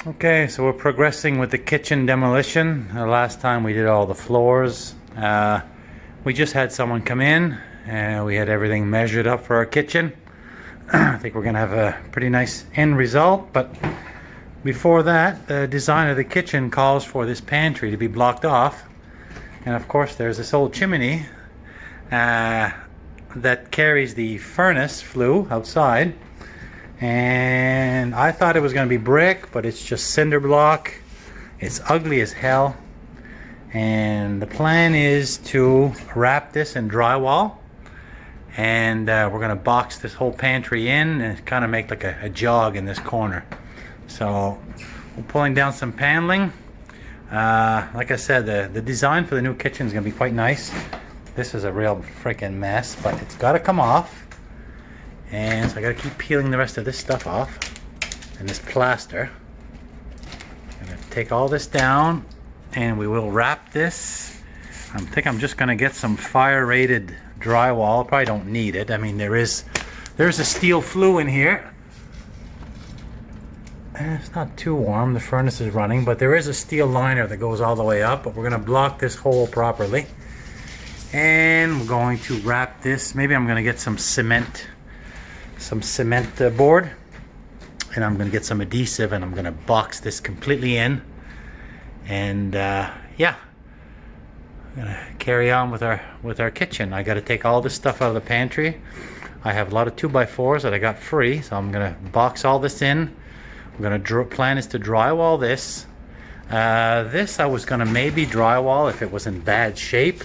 Okay, so we're progressing with the kitchen demolition. Last time we did all the floors. We just had someone come in and we had everything measured up for our kitchen. I think we're gonna have a pretty nice end result, but before that, the design of the kitchen calls for this pantry to be blocked off. And of course there's this old chimney that carries the furnace flue outside. And I thought it was going to be brick, but it's just cinder block. It's ugly as hell. And the plan is to wrap this in drywall. And we're going to box this whole pantry in and kind of make like a jog in this corner. So we're pulling down some paneling. Like I said, the design for the new kitchen is going to be quite nice. This is a real freaking mess, but it's got to come off. And so I gotta keep peeling the rest of this stuff off and this plaster. I'm gonna take all this down and we will wrap this. I think I'm just gonna get some fire rated drywall. Probably don't need it. I mean, there's a steel flue in here. It's not too warm, the furnace is running, but there is a steel liner that goes all the way up, but we're gonna block this hole properly. And we're going to wrap this. Maybe I'm gonna get some cement board, and I'm going to get some adhesive and I'm going to box this completely in. And yeah, I'm going to carry on with our kitchen. I got to take all this stuff out of the pantry. I have a lot of 2x4s that I got free, so I'm going to box all this in. I'm going to plan is to drywall this. This I was going to maybe drywall if it was in bad shape.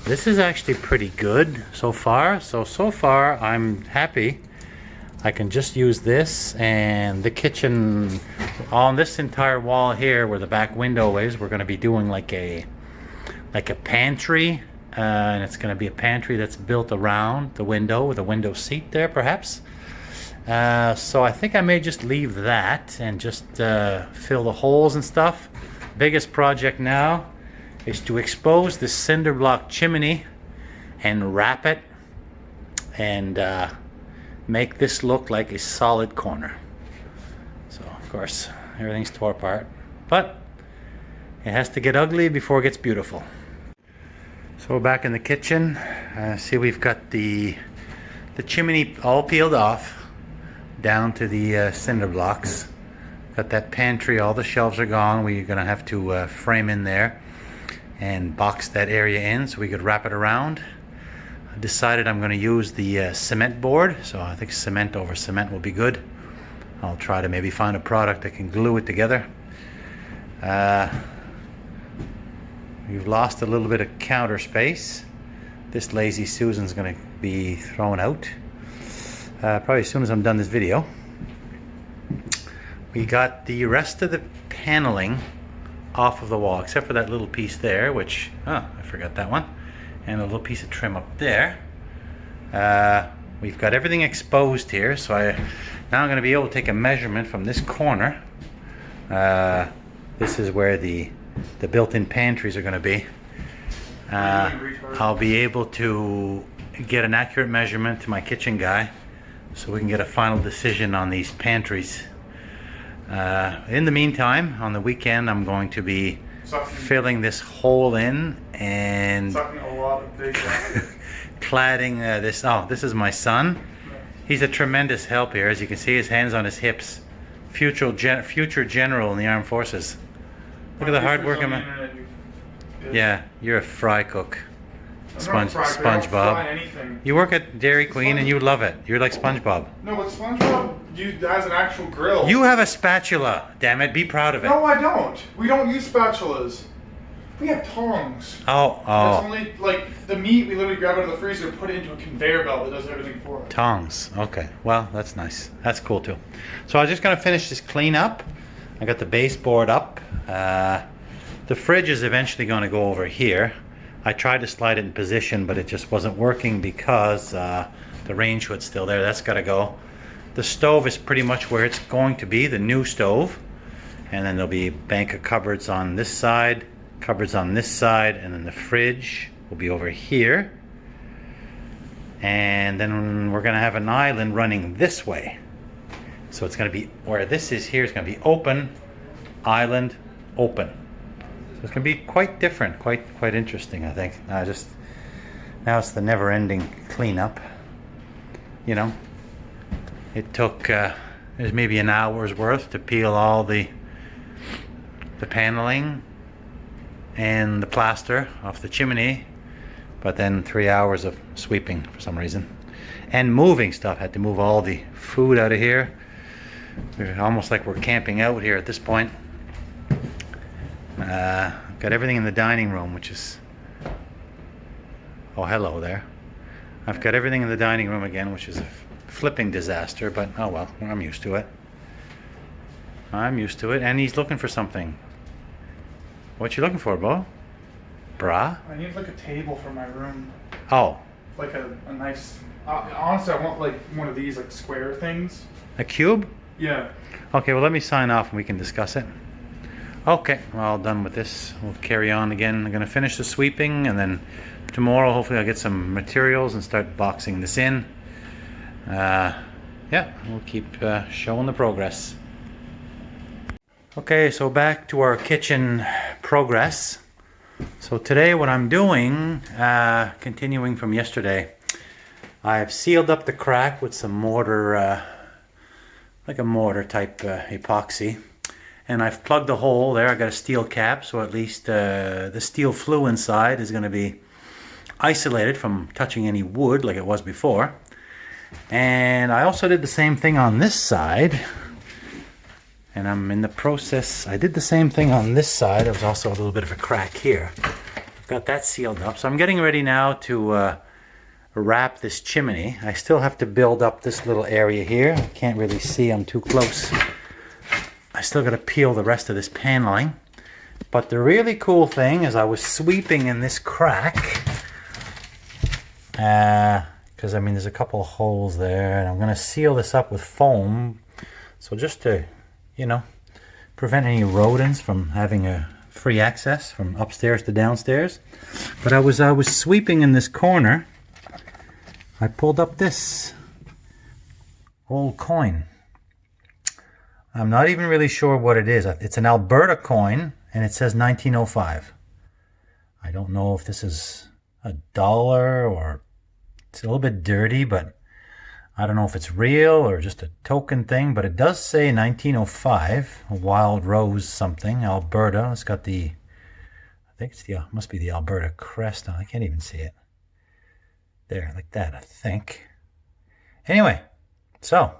This is actually pretty good so far. So far I'm happy. I can just use this, and the kitchen on this entire wall here where the back window is, we're going to be doing like a pantry, and it's going to be a pantry that's built around the window with a window seat there perhaps. So I think I may just leave that and just fill the holes and stuff. Biggest project now is to expose this cinder block chimney and wrap it and make this look like a solid corner. So of course everything's tore apart, but it has to get ugly before it gets beautiful. So we're back in the kitchen. See, we've got the chimney all peeled off down to the cinder blocks. Got that pantry, all the shelves are gone. We're gonna have to frame in there and box that area in so we could wrap it around. I decided I'm going to use the cement board, so I think cement over cement will be good. I'll try to maybe find a product that can glue it together. We've lost a little bit of counter space. This lazy Susan's going to be thrown out probably as soon as I'm done this video. We got the rest of the paneling off of the wall except for that little piece there, which I forgot that one, and a little piece of trim up there. We've got everything exposed here, so now I'm going to be able to take a measurement from this corner. This is where the built-in pantries are going to be. I'll be able to get an accurate measurement to my kitchen guy so we can get a final decision on these pantries. In the meantime, on the weekend, I'm going to be filling this hole in and cladding this. Oh, this is my son. He's a tremendous help here. As you can see, his hands on his hips. Future general in the armed forces. Look at the hard work. Yeah, you're a fry cook. SpongeBob. You work at Dairy Queen and you love it. You're like SpongeBob. No, but SpongeBob has an actual grill. You have a spatula. Damn it, be proud of it. No, I don't. We don't use spatulas. We have tongs. Oh. It's only like the meat. We literally grab it out of the freezer, put it into a conveyor belt that does everything for us. Tongs. Okay. Well, that's nice. That's cool too. So I'm just gonna finish this clean up. I got the baseboard up. The fridge is eventually going to go over here. I tried to slide it in position, but it just wasn't working because the range hood's still there. That's got to go. The stove is pretty much where it's going to be, the new stove. And then there'll be a bank of cupboards on this side, cupboards on this side, and then the fridge will be over here. And then we're going to have an island running this way. So it's going to be, where this is here is going to be open island, open. So it's gonna be quite different, quite interesting, I think. Now it's the never-ending cleanup. You know, it took there's maybe an hour's worth to peel all the paneling and the plaster off the chimney, but then 3 hours of sweeping for some reason, and moving stuff. Had to move all the food out of here. We're almost like we're camping out here at this point. Got everything in the dining room, which is, oh, hello there. I've got everything in the dining room again, which is a flipping disaster, but oh well, I'm used to it. I'm used to it. And he's looking for something. What you looking for, Bo? Brah? I need like a table for my room. Oh. Like a nice. Honestly, I want like one of these like square things. A cube? Yeah. Okay, well let me sign off and we can discuss it. Okay, we're all done with this. We'll carry on again. I'm gonna finish the sweeping, and then tomorrow hopefully I'll get some materials and start boxing this in. Yeah, we'll keep showing the progress. Okay, so back to our kitchen progress. So today what I'm doing, continuing from yesterday, I've sealed up the crack with some mortar, like a mortar type epoxy. And I've plugged a hole there. I got a steel cap, so at least the steel flue inside is going to be isolated from touching any wood like it was before. And I also did the same thing on this side. And I'm in the process, I did the same thing on this side. There was also a little bit of a crack here. I've got that sealed up. So I'm getting ready now to wrap this chimney. I still have to build up this little area here. I can't really see, I'm too close. I still got to peel the rest of this paneling. But the really cool thing is I was sweeping in this crack. Because I mean there's a couple of holes there, and I'm going to seal this up with foam. So just to, you know, prevent any rodents from having a free access from upstairs to downstairs. But I was sweeping in this corner. I pulled up this old coin. I'm not even really sure what it is. It's an Alberta coin, and it says 1905. I don't know if this is a dollar or it's a little bit dirty, but I don't know if it's real or just a token thing, but it does say 1905, a wild rose something, Alberta. It's got the, I think it's the, must be the Alberta crest on. I can't even see it. There, like that, I think. Anyway, so,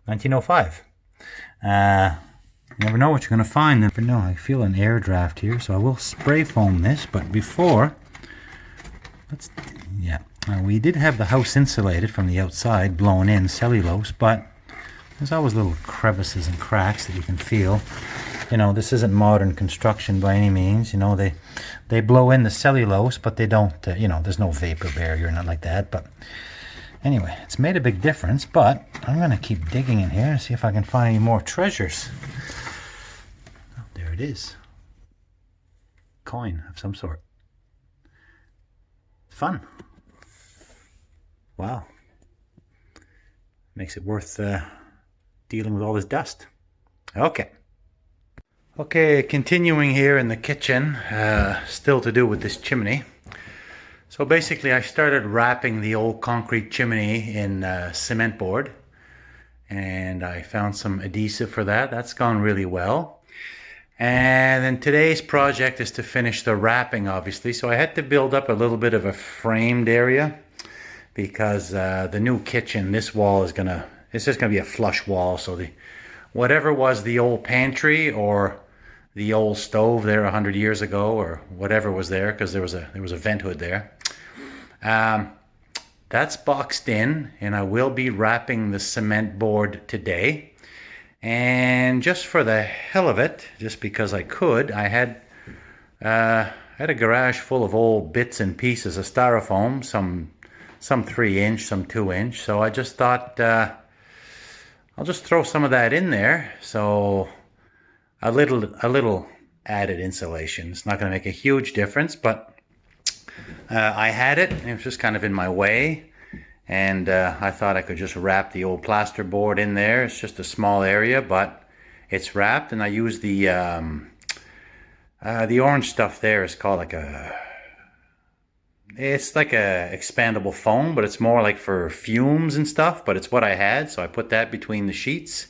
1905. You never know what you're going to find. Never know. I feel an air draft here, so I will spray foam this, but before, we did have the house insulated from the outside, blown in cellulose, but there's always little crevices and cracks that you can feel. You know, this isn't modern construction by any means. You know, they blow in the cellulose, but they don't, you know, there's no vapor barrier or nothing like that. But anyway, it's made a big difference, but I'm going to keep digging in here and see if I can find any more treasures. Oh, there it is. Coin of some sort. Fun. Wow. Makes it worth dealing with all this dust. Okay. Okay, continuing here in the kitchen, still to do with this chimney. So basically I started wrapping the old concrete chimney in cement board, and I found some adhesive for that. That's gone really well. And then today's project is to finish the wrapping, obviously. So I had to build up a little bit of a framed area because the new kitchen, this wall is it's just gonna be a flush wall. So whatever was the old pantry or the old stove there 100 years ago, or whatever was there, because there was a vent hood there. That's boxed in, and I will be wrapping the cement board today. And just for the hell of it, just because I could, I had a garage full of old bits and pieces of styrofoam, some 3-inch, some 2-inch. So I just thought I'll just throw some of that in there. So a little added insulation. It's not going to make a huge difference, but I had it. It was just kind of in my way, and I thought I could just wrap the old plasterboard in there. It's just a small area, but It's wrapped, and I use the orange stuff there is called like it's like a expandable foam, but it's more like for fumes and stuff, but it's what I had, so I put that between the sheets.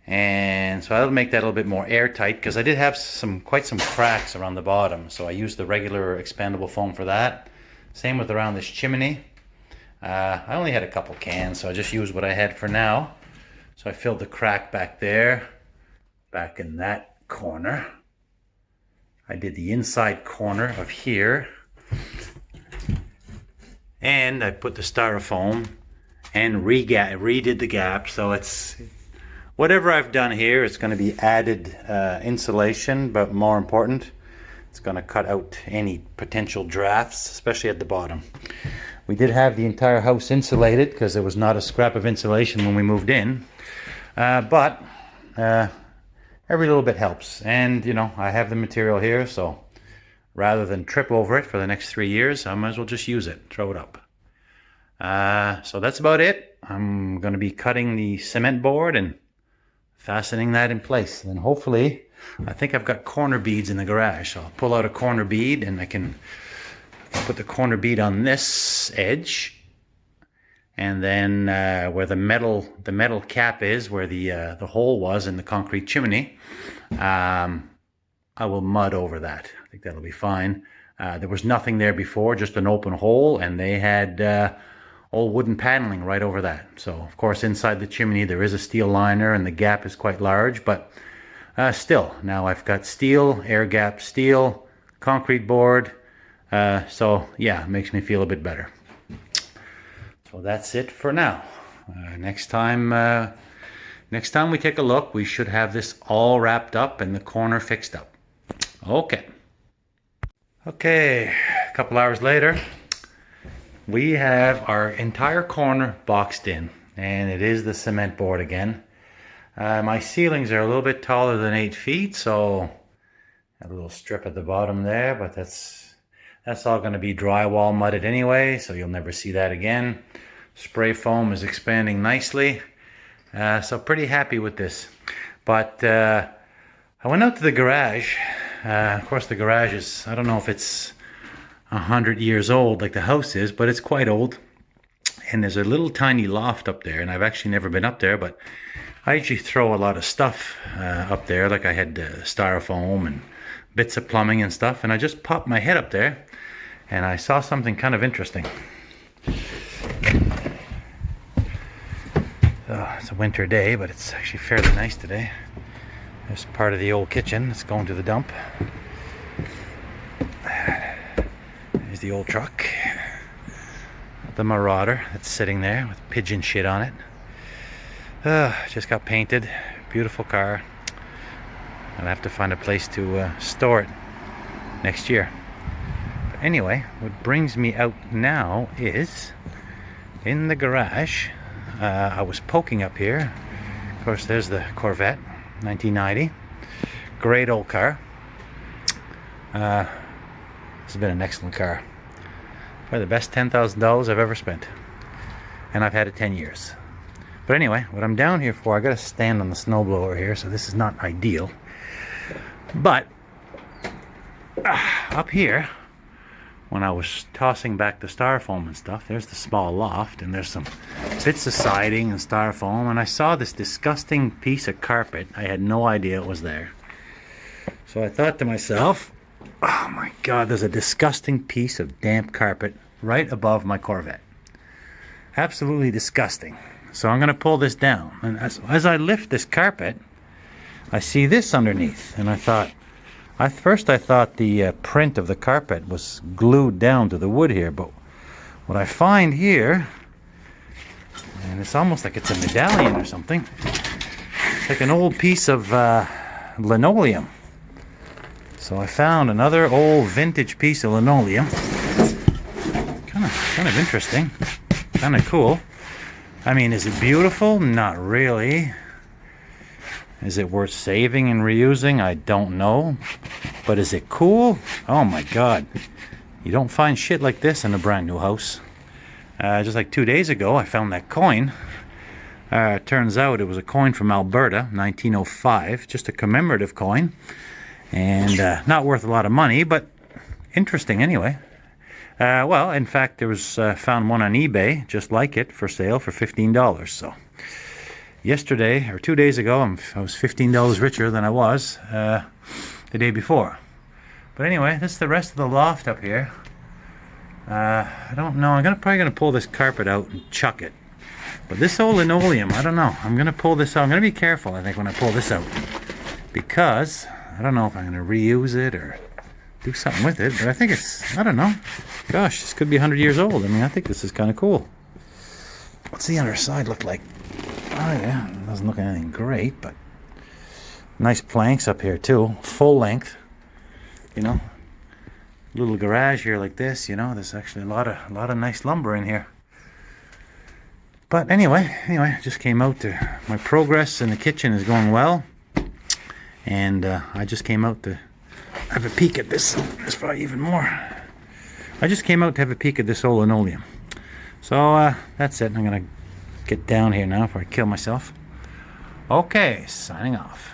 And so that'll make that a little bit more airtight, because I did have quite some cracks around the bottom, so I used the regular expandable foam for that. Same with around this chimney. I only had a couple cans, so I just used what I had for now. So I filled the crack back there, back in that corner. I did the inside corner of here, and I put the styrofoam and redid the gap. So it's whatever I've done here, it's going to be added insulation, but more important, it's going to cut out any potential drafts, especially at the bottom. We did have the entire house insulated because there was not a scrap of insulation when we moved in, but every little bit helps. And you know, I have the material here, so rather than trip over it for the next 3 years, I might as well just use it, throw it up. So that's about it. I'm going to be cutting the cement board and fastening that in place. And hopefully, I think I've got corner beads in the garage. So I'll pull out a corner bead, and I can put the corner bead on this edge. And then where the metal cap is, where the hole was in the concrete chimney, I will mud over that. I think that'll be fine. There was nothing there before, just an open hole, and they had old wooden paneling right over that. So of course inside the chimney there is a steel liner, and the gap is quite large, but still, now I've got steel, air gap steel, concrete board. So yeah, it makes me feel a bit better. So that's it for now. Next time we take a look, we should have this all wrapped up and the corner fixed up. Okay, a couple hours later, we have our entire corner boxed in, and it is the cement board again. My ceilings are a little bit taller than 8 feet, so a little strip at the bottom there, but that's all going to be drywall mudded anyway, so you'll never see that again. Spray foam is expanding nicely, so pretty happy with this. But I went out to the garage. Of course, the garage is, I don't know if it's 100 years old like the house is, but it's quite old. And there's a little tiny loft up there, and I've actually never been up there, but I usually throw a lot of stuff up there. Like I had styrofoam and bits of plumbing and stuff, and I just popped my head up there and I saw something kind of interesting. So it's a winter day, but it's actually fairly nice today. There's part of the old kitchen that's going to the dump. There's the old truck, the Marauder that's sitting there with pigeon shit on it. Just got painted, beautiful car. I'll have to find a place to store it next year. But anyway, what brings me out now is in the garage. I was poking up here. Of course, there's the Corvette, 1990. Great old car. This has been an excellent car. Probably the best $10,000 I've ever spent. And I've had it 10 years. But anyway, what I'm down here for, I gotta stand on the snowblower here, so this is not ideal. But up here, when I was tossing back the styrofoam and stuff, there's the small loft, and there's some bits of siding and styrofoam, and I saw this disgusting piece of carpet. I had no idea it was there. So I thought to myself, oh my God, there's a disgusting piece of damp carpet right above my Corvette. Absolutely disgusting. So I'm going to pull this down, and as I lift this carpet, I see this underneath, and I thought, first I thought the print of the carpet was glued down to the wood here, but what I find here, and it's almost like it's a medallion or something, it's like an old piece of linoleum. So I found another old vintage piece of linoleum. Kind of interesting, kind of cool. I mean, is it beautiful? Not really. Is it worth saving and reusing? I don't know. But is it cool? Oh my God. You don't find shit like this in a brand new house. Just like 2 days ago, I found that coin. Turns out it was a coin from Alberta, 1905, just a commemorative coin, and not worth a lot of money, but interesting anyway. Well, in fact, there was found one on eBay just like it for sale for $15. So yesterday or 2 days ago, I was $15 richer than I was the day before. But anyway, this is the rest of the loft up here. I don't know. I'm probably gonna pull this carpet out and chuck it. But this old linoleum, I don't know. I'm gonna pull this out. I'm gonna be careful, I think, when I pull this out, because I don't know if I'm gonna reuse it or do something with it. But I think it's, I don't know. Gosh, this could be 100 years old. I mean, I think this is kind of cool. What's the other side look like? Oh yeah, it doesn't look anything great, but nice planks up here too, full length. You know, little garage here like this. You know, there's actually a lot of nice lumber in here. But anyway, I just came out to, my progress in the kitchen is going well, and I just came out to have a peek at this. There's probably even more. I just came out to have a peek at this old linoleum. So that's it. I'm gonna get down here now before I kill myself. Okay, signing off.